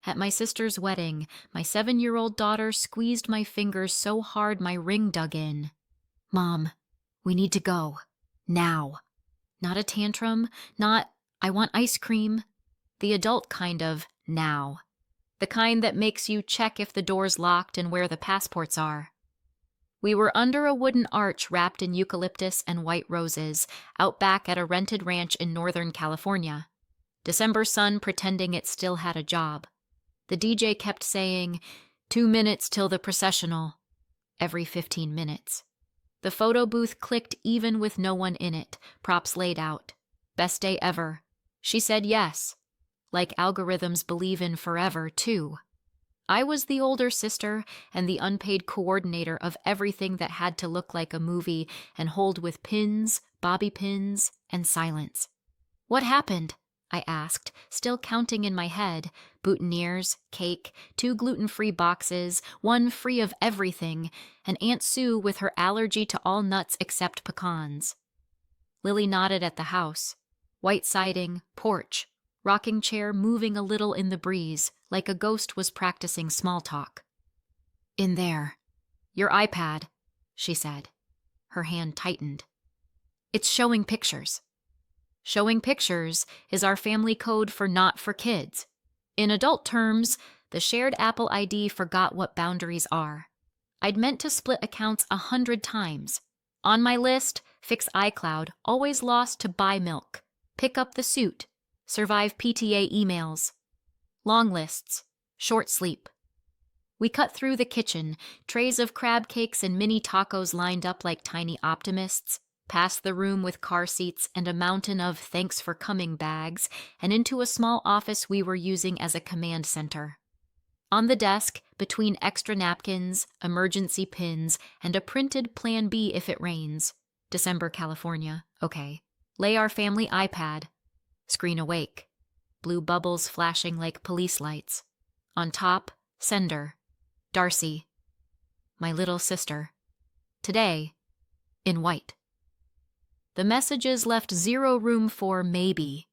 At my sister's wedding, my 7-year-old daughter squeezed my fingers so hard my ring dug in. Mom, we need to go. Now. Not a tantrum, not, I want ice cream. The adult kind of now. The kind that makes you check if the door's locked and where the passports are. We were under a wooden arch wrapped in eucalyptus and white roses, out back at a rented ranch in Northern California. December sun pretending it still had a job. The DJ kept saying, 2 minutes till the processional, every 15 minutes. The photo booth clicked even with no one in it, props laid out. Best day ever. She said yes. Like algorithms believe in forever, too. I was the older sister and the unpaid coordinator of everything that had to look like a movie and hold with pins, bobby pins, and silence. What happened? I asked, still counting in my head. Boutonnieres, cake, 2 gluten-free boxes, 1 free of everything, and Aunt Sue with her allergy to all nuts except pecans. Lily nodded at the house. White siding, porch, rocking chair moving a little in the breeze, like a ghost was practicing small talk. In there. Your iPad, she said. Her hand tightened. It's showing pictures. Showing pictures is our family code for not for kids. In adult terms, the shared Apple ID forgot what boundaries are. I'd meant to split accounts 100 times. On my list, fix iCloud, always lost to buy milk, pick up the suit, survive PTA emails. Long lists, short sleep. We cut through the kitchen, trays of crab cakes and mini tacos lined up like tiny optimists, past the room with car seats and a mountain of thanks for coming bags, and into a small office we were using as a command center. On the desk, between extra napkins, emergency pins, and a printed Plan B if it rains. December, California. Okay. Lay our family iPad. Screen awake. Blue bubbles flashing like police lights. On top, sender. Darcy. My little sister. Today, in white. The messages left 0 room for maybe.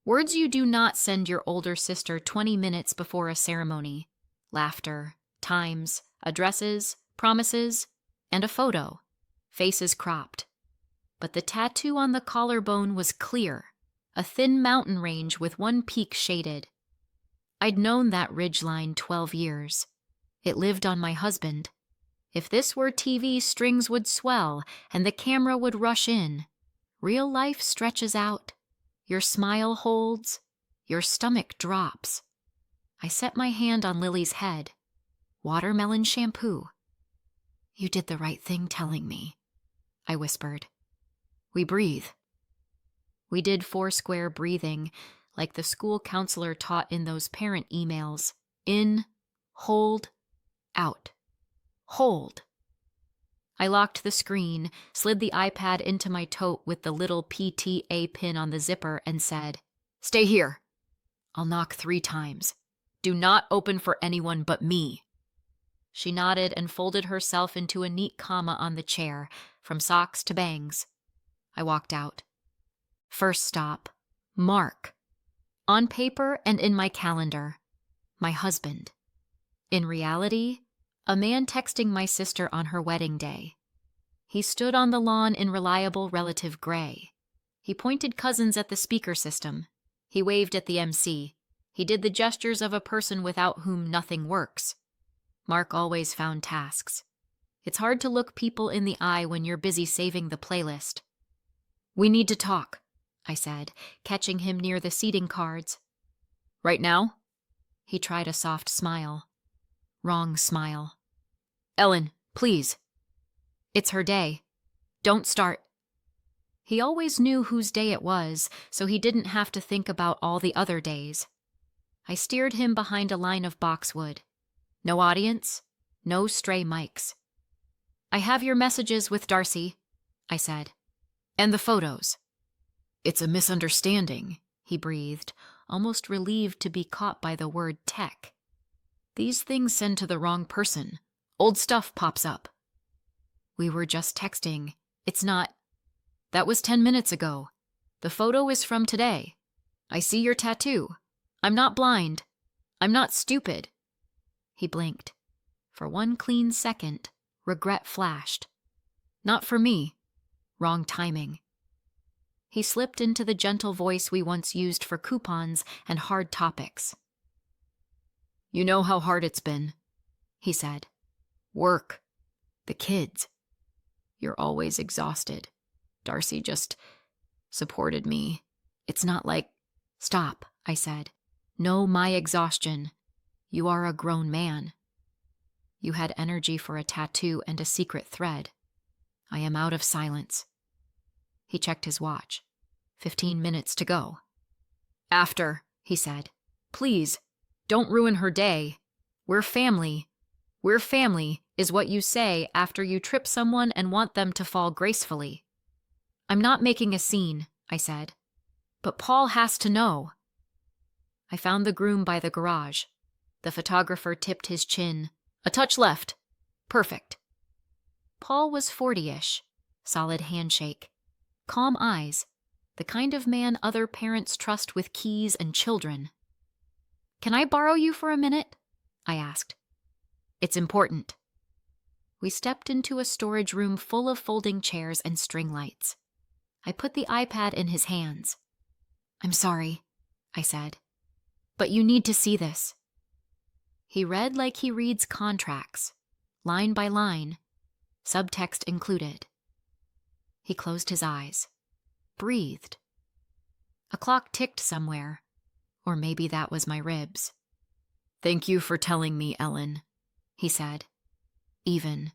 Words you do not send your older sister 20 minutes before a ceremony. Laughter, times, addresses, promises, and a photo. Faces cropped. But the tattoo on the collarbone was clear. A thin mountain range with 1 peak shaded. I'd known that ridgeline 12 years. It lived on my husband. If this were TV, strings would swell and the camera would rush in. Real life stretches out. Your smile holds. Your stomach drops. I set my hand on Lily's head. Watermelon shampoo. You did the right thing telling me, I whispered. We breathe. We did 4-square breathing, like the school counselor taught in those parent emails. In, hold, out. Hold. I locked the screen, slid the iPad into my tote with the little PTA pin on the zipper, and said, Stay here. I'll knock 3 times. Do not open for anyone but me. She nodded and folded herself into a neat comma on the chair, from socks to bangs. I walked out. First stop, Mark. On paper and in my calendar, my husband. In reality, a man texting my sister on her wedding day. He stood on the lawn in reliable relative gray. He pointed cousins at the speaker system. He waved at the MC. He did the gestures of a person without whom nothing works. Mark always found tasks. It's hard to look people in the eye when you're busy saving the playlist. We need to talk, I said, catching him near the seating cards. Right now? He tried a soft smile. Wrong smile. Ellen, please. It's her day. Don't start. He always knew whose day it was, so he didn't have to think about all the other days. I steered him behind a line of boxwood. No audience, no stray mics. I have your messages with Darcy, I said. And the photos. It's a misunderstanding, he breathed, almost relieved to be caught by the word tech. These things send to the wrong person. Old stuff pops up. We were just texting. It's not. That was 10 minutes ago. The photo is from today. I see your tattoo. I'm not blind. I'm not stupid. He blinked. For one clean second, regret flashed. Not for me. Wrong timing. He slipped into the gentle voice we once used for coupons and hard topics. You know how hard it's been, he said. Work. The kids. You're always exhausted. Darcy just supported me. It's not like... Stop, I said. Know my exhaustion. You are a grown man. You had energy for a tattoo and a secret thread. I am out of silence. He checked his watch. 15 minutes to go. After, he said. Please, don't ruin her day. We're family. We're family is what you say after you trip someone and want them to fall gracefully. I'm not making a scene, I said. But Paul has to know. I found the groom by the garage. The photographer tipped his chin. A touch left. Perfect. Paul was 40-ish. Solid handshake. Calm eyes. The kind of man other parents trust with keys and children. Can I borrow you for a minute? I asked. It's important. We stepped into a storage room full of folding chairs and string lights. I put the iPad in his hands. I'm sorry, I said. But you need to see this. He read like he reads contracts, line by line, subtext included. He closed his eyes, breathed. A clock ticked somewhere, or maybe that was my ribs. Thank you for telling me, Ellen, he said. Even.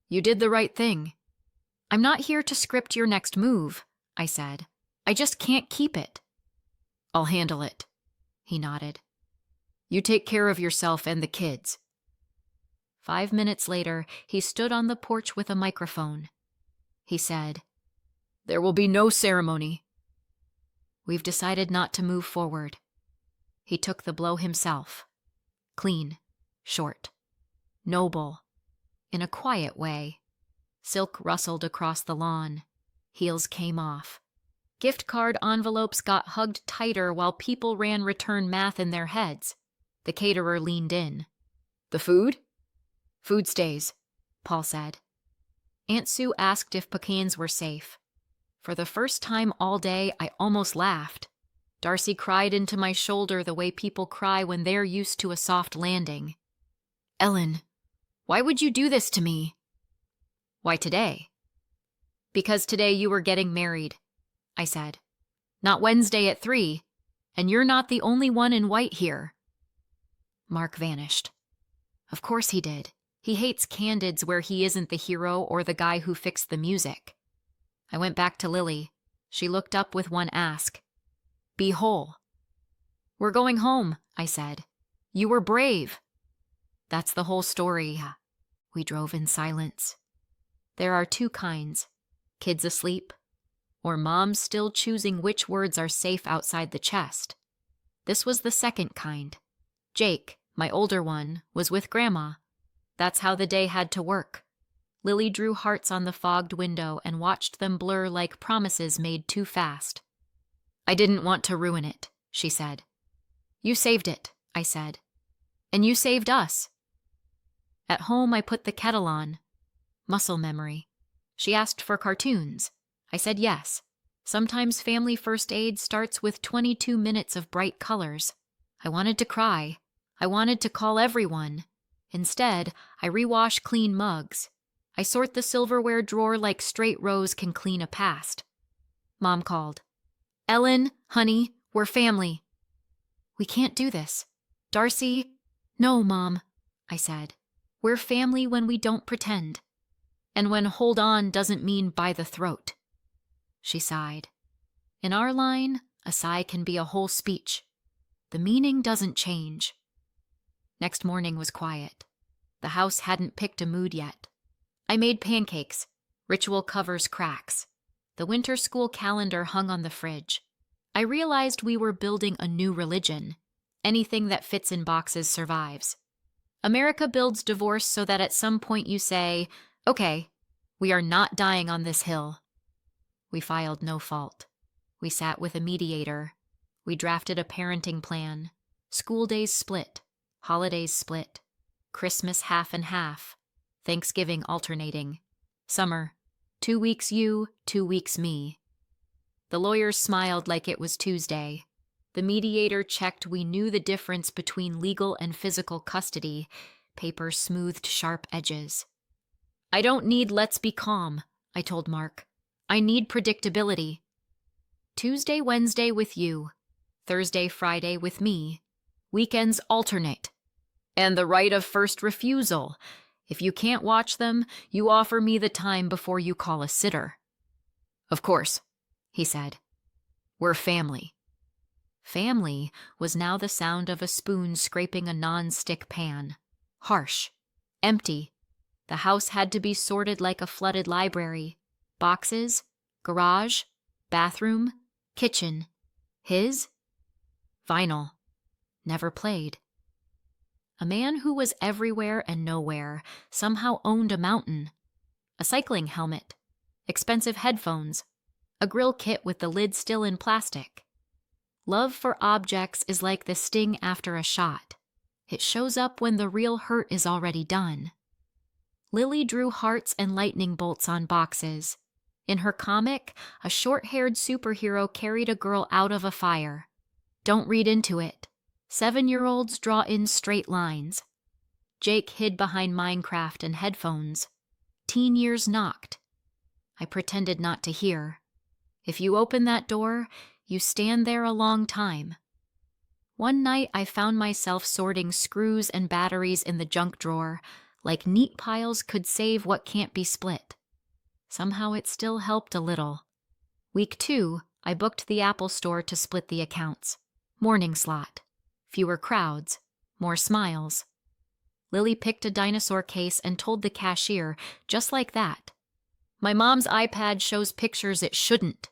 You did the right thing. I'm not here to script your next move, I said. I just can't keep it. I'll handle it, he nodded. You take care of yourself and the kids. 5 minutes later, he stood on the porch with a microphone. He said, There will be no ceremony. We've decided not to move forward. He took the blow himself. Clean, short, noble, in a quiet way. Silk rustled across the lawn. Heels came off. Gift card envelopes got hugged tighter while people ran return math in their heads. The caterer leaned in. The food? Food stays, Paul said. Aunt Sue asked if pecans were safe. For the first time all day, I almost laughed. Darcy cried into my shoulder the way people cry when they're used to a soft landing. Ellen, why would you do this to me? Why today? Because today you were getting married, I said. Not Wednesday at 3, and you're not the only one in white here. Mark vanished. Of course he did. He hates candids where he isn't the hero or the guy who fixed the music. I went back to Lily. She looked up with one ask. Be whole. We're going home, I said. You were brave. That's the whole story. We drove in silence. There are two kinds. Kids asleep, or moms still choosing which words are safe outside the chest. This was the second kind. Jake, my older one, was with Grandma. That's how the day had to work. Lily drew hearts on the fogged window and watched them blur like promises made too fast. I didn't want to ruin it, she said. You saved it, I said. And you saved us. At home, I put the kettle on. Muscle memory. She asked for cartoons. I said yes. Sometimes family first aid starts with 22 minutes of bright colors. I wanted to cry. I wanted to call everyone. Instead, I rewash clean mugs. I sort the silverware drawer like straight rows can clean a past. Mom called. Ellen, honey, we're family. We can't do this. Darcy. No, Mom, I said. We're family when we don't pretend. And when hold on doesn't mean by the throat. She sighed. In our line, a sigh can be a whole speech. The meaning doesn't change. Next morning was quiet. The house hadn't picked a mood yet. I made pancakes. Ritual covers cracks. The winter school calendar hung on the fridge. I realized we were building a new religion. Anything that fits in boxes survives. America builds divorce so that at some point you say, okay, we are not dying on this hill. We filed no fault. We sat with a mediator. We drafted a parenting plan. School days split, holidays split, Christmas half and half, Thanksgiving alternating, summer, 2 weeks you, 2 weeks me. The lawyers smiled like it was Tuesday. The mediator checked we knew the difference between legal and physical custody. Paper smoothed sharp edges. I don't need let's be calm, I told Mark. I need predictability. Tuesday, Wednesday with you. Thursday, Friday with me. Weekends alternate. And the right of first refusal. If you can't watch them, you offer me the time before you call a sitter. Of course, he said. We're family. Family was now the sound of a spoon scraping a non-stick pan. Harsh. Empty. The house had to be sorted like a flooded library. Boxes, garage, bathroom, kitchen. His? Vinyl. Never played. A man who was everywhere and nowhere somehow owned a mountain. A cycling helmet. Expensive headphones. A grill kit with the lid still in plastic. Love for objects is like the sting after a shot. It shows up when the real hurt is already done. Lily drew hearts and lightning bolts on boxes. In her comic, a short-haired superhero carried a girl out of a fire. Don't read into it. 7-year-olds draw in straight lines. Jake hid behind Minecraft and headphones. Teen years knocked. I pretended not to hear. If you open that door, you stand there a long time. One night I found myself sorting screws and batteries in the junk drawer, like neat piles could save what can't be split. Somehow it still helped a little. Week 2, I booked the Apple Store to split the accounts. Morning slot. Fewer crowds. More smiles. Lily picked a dinosaur case and told the cashier, just like that. My mom's iPad shows pictures it shouldn't.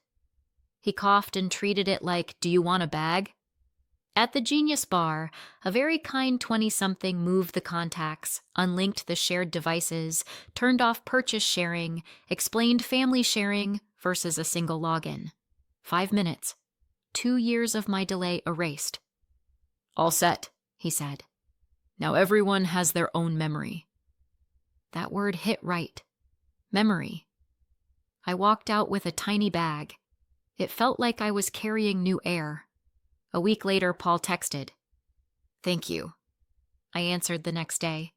He coughed and treated it like, do you want a bag? At the Genius Bar, a very kind 20-something moved the contacts, unlinked the shared devices, turned off purchase sharing, explained family sharing versus a single login. 5 minutes. 2 years of my delay erased. All set, he said. Now everyone has their own memory. That word hit right. Memory. I walked out with a tiny bag. It felt like I was carrying new air. A week later, Paul texted. Thank you. I answered the next day.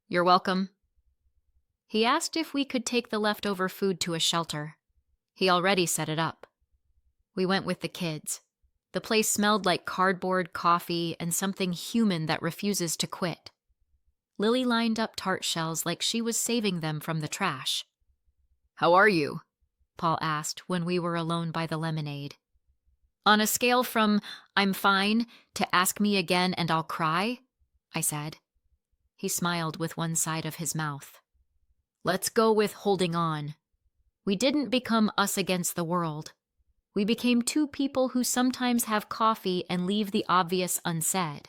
You're welcome. He asked if we could take the leftover food to a shelter. He already set it up. We went with the kids. The place smelled like cardboard, coffee, and something human that refuses to quit. Lily lined up tart shells like she was saving them from the trash. How are you? Paul asked when we were alone by the lemonade. On a scale from I'm fine to ask me again and I'll cry, I said. He smiled with one side of his mouth. Let's go with holding on. We didn't become us against the world. We became two people who sometimes have coffee and leave the obvious unsaid.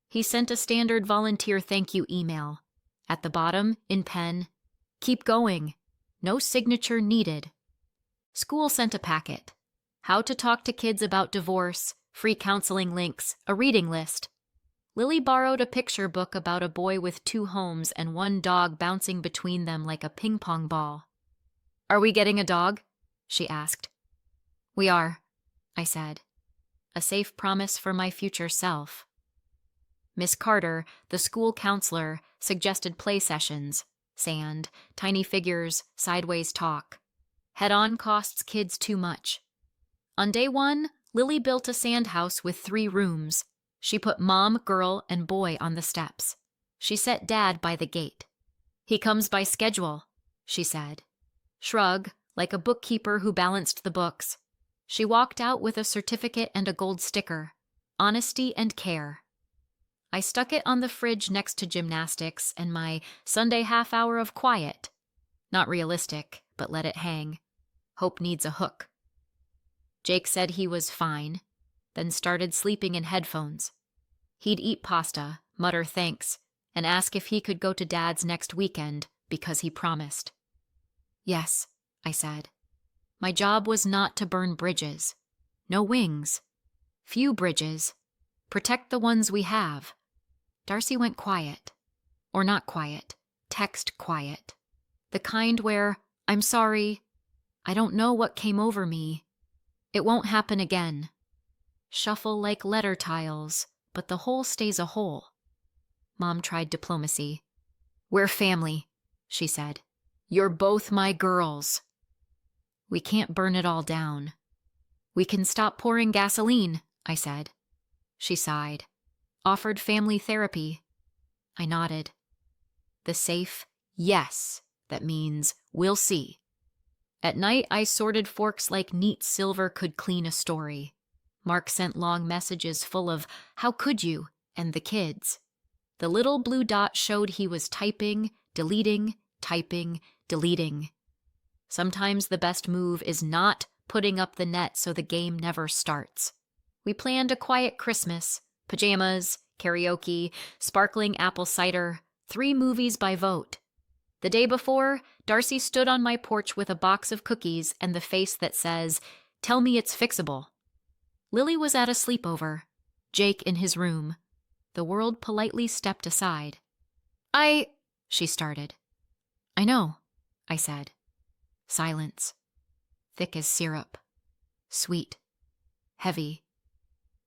He sent a standard volunteer thank you email. At the bottom, in pen, keep going. No signature needed. School sent a packet. How to talk to kids about divorce, free counseling links, a reading list. Lily borrowed a picture book about a boy with 2 homes and 1 dog bouncing between them like a ping-pong ball. Are we getting a dog? She asked. We are, I said. A safe promise for my future self. Miss Carter, the school counselor, suggested play sessions. Sand, tiny figures, sideways talk. Head-on costs kids too much. On day 1, Lily built a sand house with 3 rooms. She put mom, girl, and boy on the steps. She set Dad by the gate. He comes by schedule, she said. Shrug, like a bookkeeper who balanced the books. She walked out with a certificate and a gold sticker. Honesty and care. I stuck it on the fridge next to gymnastics and my Sunday half hour of quiet. Not realistic, but let it hang. Hope needs a hook. Jake said he was fine, then started sleeping in headphones. He'd eat pasta, mutter thanks, and ask if he could go to Dad's next weekend because he promised. Yes, I said. My job was not to burn bridges. No wings. Few bridges, Protect the ones we have. Darcy went quiet. Or not quiet. Text quiet. The kind where, I'm sorry, I don't know what came over me. It won't happen again. Shuffle like letter tiles, but the whole stays a whole. Mom tried diplomacy. We're family, she said. You're both my girls. We can't burn it all down. We can stop pouring gasoline, I said. She sighed. Offered family therapy. I nodded. The safe yes that means we'll see. At night, I sorted forks like neat silver could clean a story. Mark sent long messages full of, how could you, and the kids. The little blue dot showed he was typing, deleting, deleting. Sometimes the best move is not putting up the net so the game never starts. We planned a quiet Christmas, pajamas, karaoke, sparkling apple cider, 3 movies by vote. The day before, Darcy stood on my porch with a box of cookies and the face that says, tell me it's fixable. Lily was at a sleepover, Jake in his room. The world politely stepped aside. She started. I know, I said. Silence. Thick as syrup. Sweet. Heavy.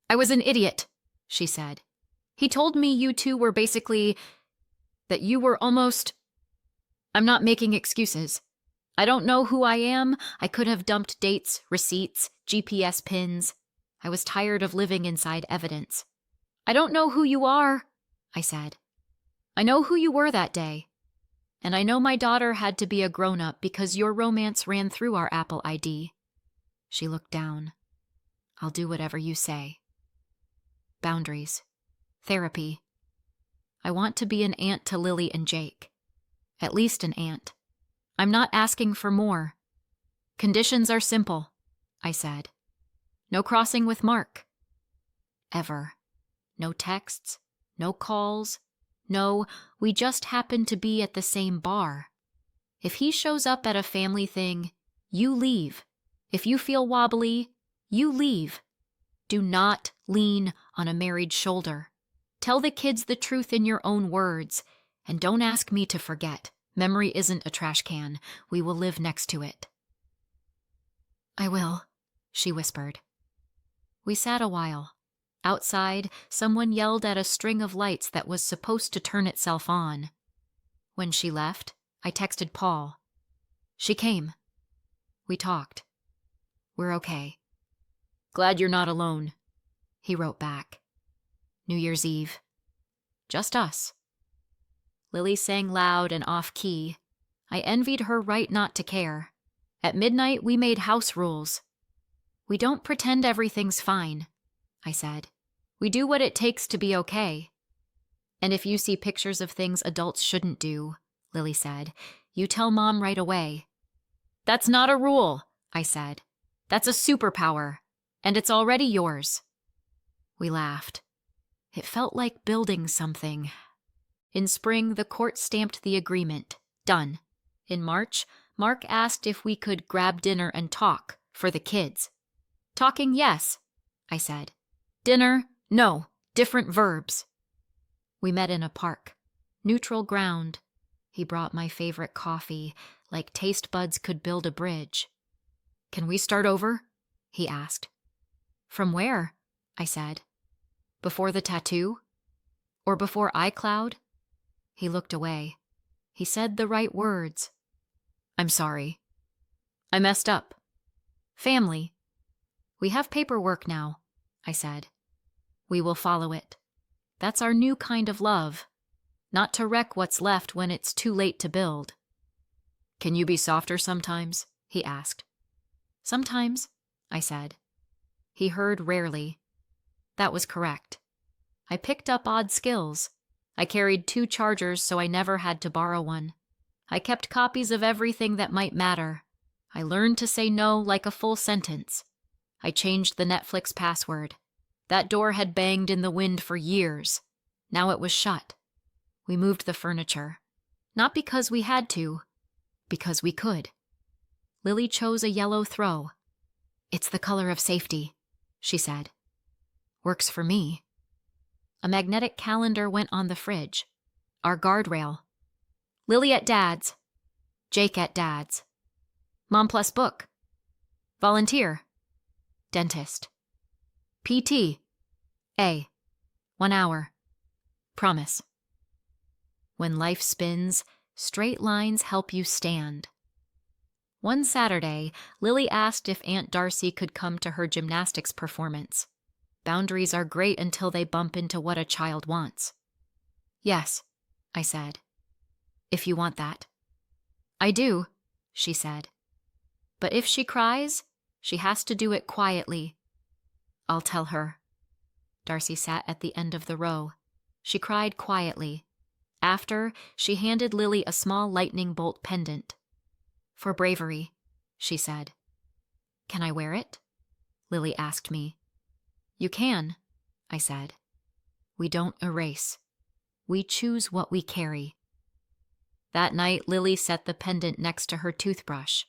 I was an idiot, she said. He told me you two were basically... that you were almost... I'm not making excuses. I don't know who I am. I could have dumped dates, receipts, GPS pins. I was tired of living inside evidence. I don't know who you are, I said. I know who you were that day. And I know my daughter had to be a grown-up because your romance ran through our Apple ID. She looked down. I'll do whatever you say. Boundaries. Therapy. I want to be an aunt to Lily and Jake. At least an aunt. I'm not asking for more. Conditions are simple, I said. No crossing with Mark. Ever. No texts, no calls. No, we just happen to be at the same bar. If he shows up at a family thing, you leave. If you feel wobbly, you leave. Do not lean on a married shoulder. Tell the kids the truth in your own words. And don't ask me to forget. Memory isn't a trash can. We will live next to it. I will, she whispered. We sat a while. Outside, someone yelled at a string of lights that was supposed to turn itself on. When she left, I texted Paul. She came. We talked. We're okay. Glad you're not alone, he wrote back. New Year's Eve. Just us. Lily sang loud and off-key. I envied her right not to care. At midnight, we made house rules. We don't pretend everything's fine, I said. We do what it takes to be okay. And if you see pictures of things adults shouldn't do, Lily said, you tell Mom right away. That's not a rule, I said. That's a superpower, and it's already yours. We laughed. It felt like building something. In spring, the court stamped the agreement. Done. In March, Mark asked if we could grab dinner and talk for the kids. Talking, yes, I said. Dinner, no, different verbs. We met in a park. Neutral ground. He brought my favorite coffee, like taste buds could build a bridge. Can we start over? He asked. From where? I said. Before the tattoo? Or before iCloud? He looked away. He said the right words. I'm sorry. I messed up. Family. We have paperwork now, I said. We will follow it. That's our new kind of love. Not to wreck what's left when it's too late to build. Can you be softer sometimes? He asked. Sometimes, I said. He heard rarely. That was correct. I picked up odd skills. I carried 2 chargers so I never had to borrow one. I kept copies of everything that might matter. I learned to say no like a full sentence. I changed the Netflix password. That door had banged in the wind for years. Now it was shut. We moved the furniture. Not because we had to, because we could. Lily chose a yellow throw. It's the color of safety, she said. Works for me. A magnetic calendar went on the fridge. Our guardrail. Lily at Dad's. Jake at Dad's. Mom plus book. Volunteer. Dentist. PT. A. 1 hour. Promise. When life spins, straight lines help you stand. One Saturday, Lily asked if Aunt Darcy could come to her gymnastics performance. Boundaries are great until they bump into what a child wants. Yes, I said. If you want that. I do, she said. But if she cries, she has to do it quietly. I'll tell her. Darcy sat at the end of the row. She cried quietly. After, she handed Lily a small lightning bolt pendant. For bravery, she said. Can I wear it? Lily asked me. You can, I said. We don't erase. We choose what we carry. That night, Lily set the pendant next to her toothbrush.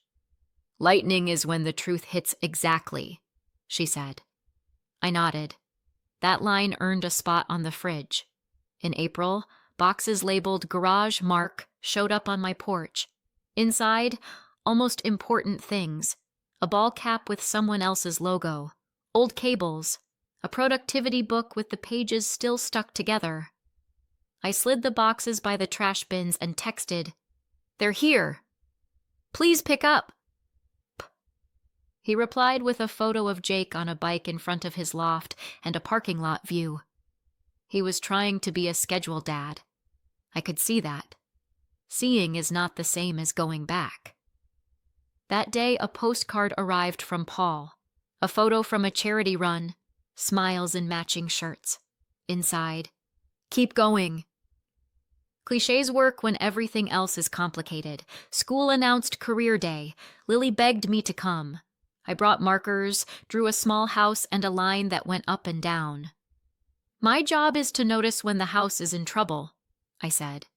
Lightning is when the truth hits exactly, she said. I nodded. That line earned a spot on the fridge. In April, boxes labeled Garage Mark showed up on my porch. Inside, almost important things. A ball cap with someone else's logo. Old cables. A productivity book with the pages still stuck together. I slid the boxes by the trash bins and texted, "They're here. Please pick up." He replied with a photo of Jake on a bike in front of his loft and a parking lot view. He was trying to be a schedule dad. I could see that. Seeing is not the same as going back. That day, a postcard arrived from Paul. A photo from a charity run. Smiles in matching shirts. Inside, "Keep going." Clichés work when everything else is complicated. School announced career day. Lily begged me to come. I brought markers, drew a small house and a line that went up and down. My job is to notice when the house is in trouble, I said,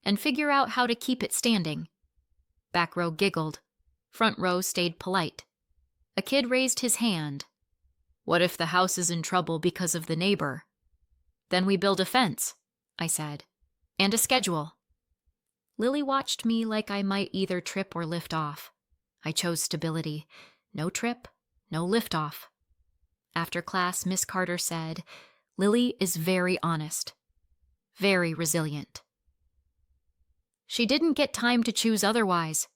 and figure out how to keep it standing. Back row giggled. Front row stayed polite. A kid raised his hand. What if the house is in trouble because of the neighbor? Then we build a fence, I said, and a schedule. Lily watched me like I might either trip or lift off. I chose stability. No trip, no lift off. After class, Miss Carter said, Lily is very honest, very resilient. She didn't get time to choose otherwise,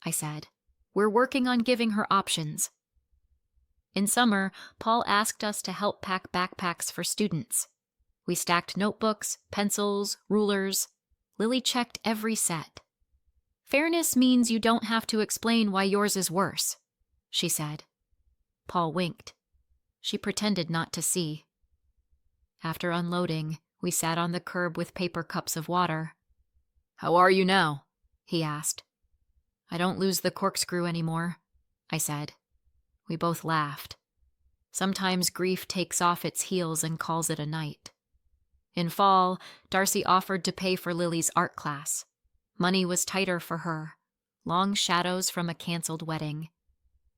I said. We're working on giving her options. In summer, Paul asked us to help pack backpacks for students. We stacked notebooks, pencils, rulers. Lily checked every set. Fairness means you don't have to explain why yours is worse, she said. Paul winked. She pretended not to see. After unloading, we sat on the curb with paper cups of water. How are you now? He asked. I don't lose the corkscrew anymore, I said. We both laughed. Sometimes grief takes off its heels and calls it a night. In fall, Darcy offered to pay for Lily's art class. Money was tighter for her. Long shadows from a canceled wedding.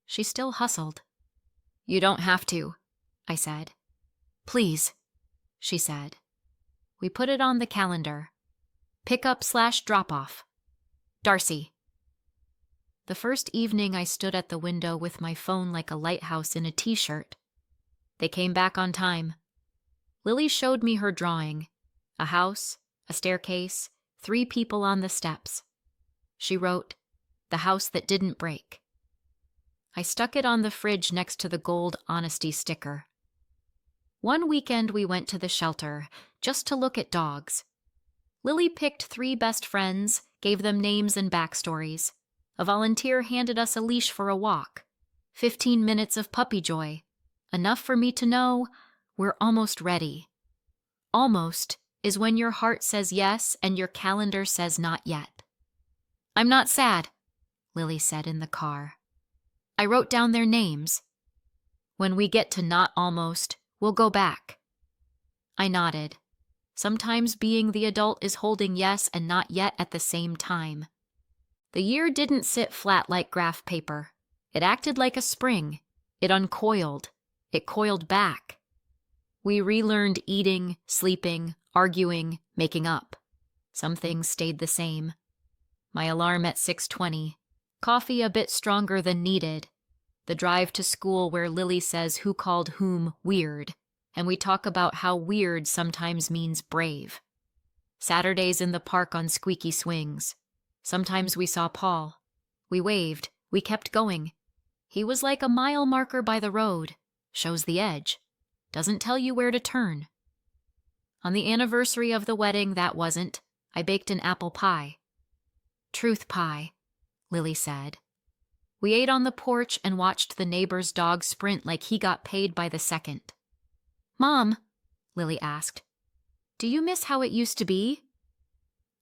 She still hustled. You don't have to, I said. Please, she said. We put it on the calendar. Pickup/drop-off. Darcy. The first evening I stood at the window with my phone like a lighthouse in a t-shirt. They came back on time. Lily showed me her drawing. A house, a staircase, 3 people on the steps. She wrote, "The house that didn't break." I stuck it on the fridge next to the gold honesty sticker. One weekend we went to the shelter, just to look at dogs. Lily picked 3 best friends, gave them names and backstories. A volunteer handed us a leash for a walk. 15 minutes of puppy joy. Enough for me to know we're almost ready. Almost is when your heart says yes and your calendar says not yet. I'm not sad, Lily said in the car. I wrote down their names. When we get to not almost, we'll go back. I nodded. Sometimes being the adult is holding yes and not yet at the same time. The year didn't sit flat like graph paper. It acted like a spring. It uncoiled. It coiled back. We relearned eating, sleeping, arguing, making up. Some things stayed the same. My alarm at 6:20, coffee a bit stronger than needed, the drive to school where Lily says who called whom weird, and we talk about how weird sometimes means brave. Saturdays in the park on squeaky swings. Sometimes we saw Paul. We waved. We kept going. He was like a mile marker by the road. Shows the edge. Doesn't tell you where to turn. On the anniversary of the wedding, that wasn't. I baked an apple pie. Truth pie, Lily said. We ate on the porch and watched the neighbor's dog sprint like he got paid by the second. Mom, Lily asked, do you miss how it used to be?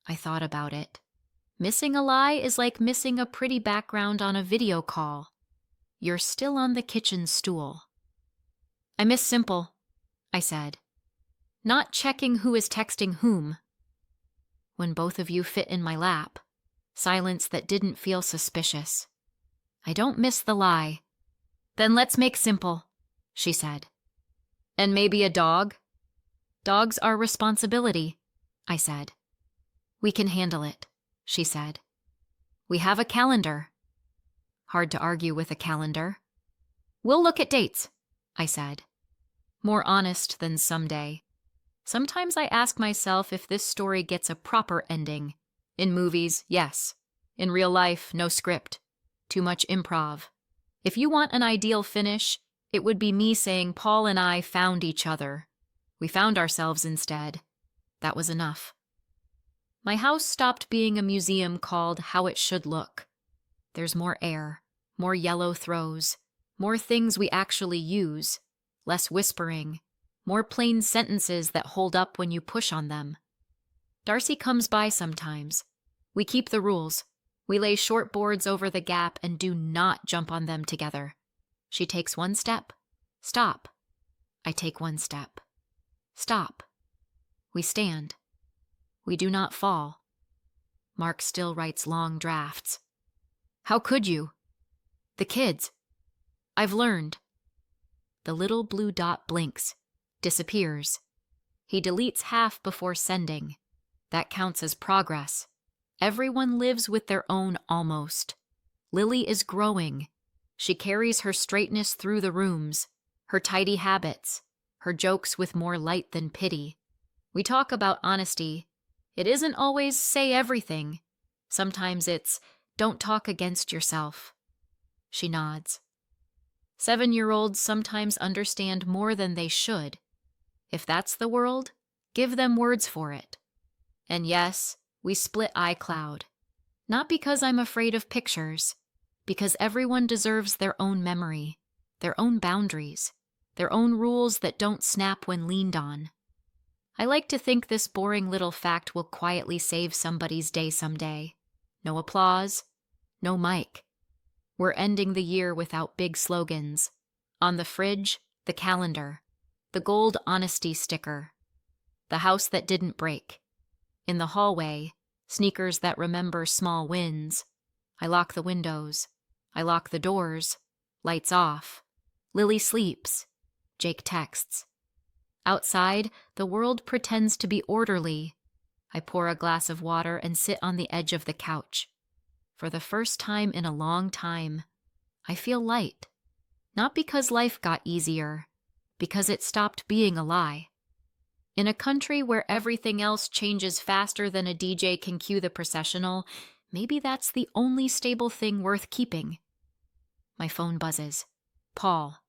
I thought about it. Missing a lie is like missing a pretty background on a video call. You're still on the kitchen stool. I miss simple, I said. Not checking who is texting whom. When both of you fit in my lap, silence that didn't feel suspicious. I don't miss the lie. Then let's make simple, she said. And maybe a dog? Dogs are responsibility, I said. We can handle it, she said. We have a calendar. Hard to argue with a calendar. We'll look at dates, I said. More honest than someday. Sometimes I ask myself if this story gets a proper ending. In movies, yes. In real life, no script. Too much improv. If you want an ideal finish, it would be me saying Paul and I found each other. We found ourselves instead. That was enough. My house stopped being a museum called How It Should Look. There's more air, more yellow throws, more things we actually use, less whispering, more plain sentences that hold up when you push on them. Darcy comes by sometimes. We keep the rules. We lay short boards over the gap and do not jump on them together. She takes one step. Stop. I take one step. Stop. We stand. We do not fall. Mark still writes long drafts. How could you? The kids. I've learned. The little blue dot blinks, disappears. He deletes half before sending. That counts as progress. Everyone lives with their own almost. Lily is growing. She carries her straightness through the rooms, her tidy habits, her jokes with more light than pity. We talk about honesty. It isn't always say everything. Sometimes it's don't talk against yourself. She nods. 7-year-olds sometimes understand more than they should. If that's the world, give them words for it. And yes, we split iCloud. Not because I'm afraid of pictures, because everyone deserves their own memory, their own boundaries, their own rules that don't snap when leaned on. I like to think this boring little fact will quietly save somebody's day someday. No applause, no mic. We're ending the year without big slogans. On the fridge, the calendar, the gold honesty sticker, the house that didn't break. In the hallway, sneakers that remember small wins. I lock the windows. I lock the doors. Lights off. Lily sleeps. Jake texts. Outside, the world pretends to be orderly. I pour a glass of water and sit on the edge of the couch. For the first time in a long time, I feel light. Not because life got easier, because it stopped being a lie. In a country where everything else changes faster than a DJ can cue the processional, maybe that's the only stable thing worth keeping. My phone buzzes. Paul.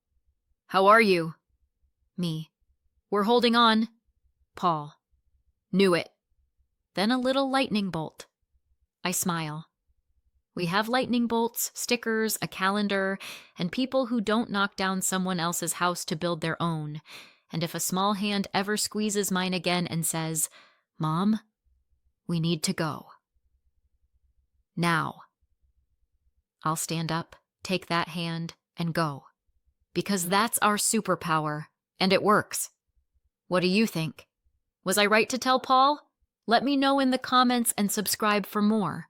How are you? Me. We're holding on. Paul. Knew it. Then a little lightning bolt. I smile. We have lightning bolts, stickers, a calendar, and people who don't knock down someone else's house to build their own. And if a small hand ever squeezes mine again and says, Mom, we need to go. Now. I'll stand up, take that hand, and go. Because that's our superpower, and it works. What do you think? Was I right to tell Paul? Let me know in the comments and subscribe for more.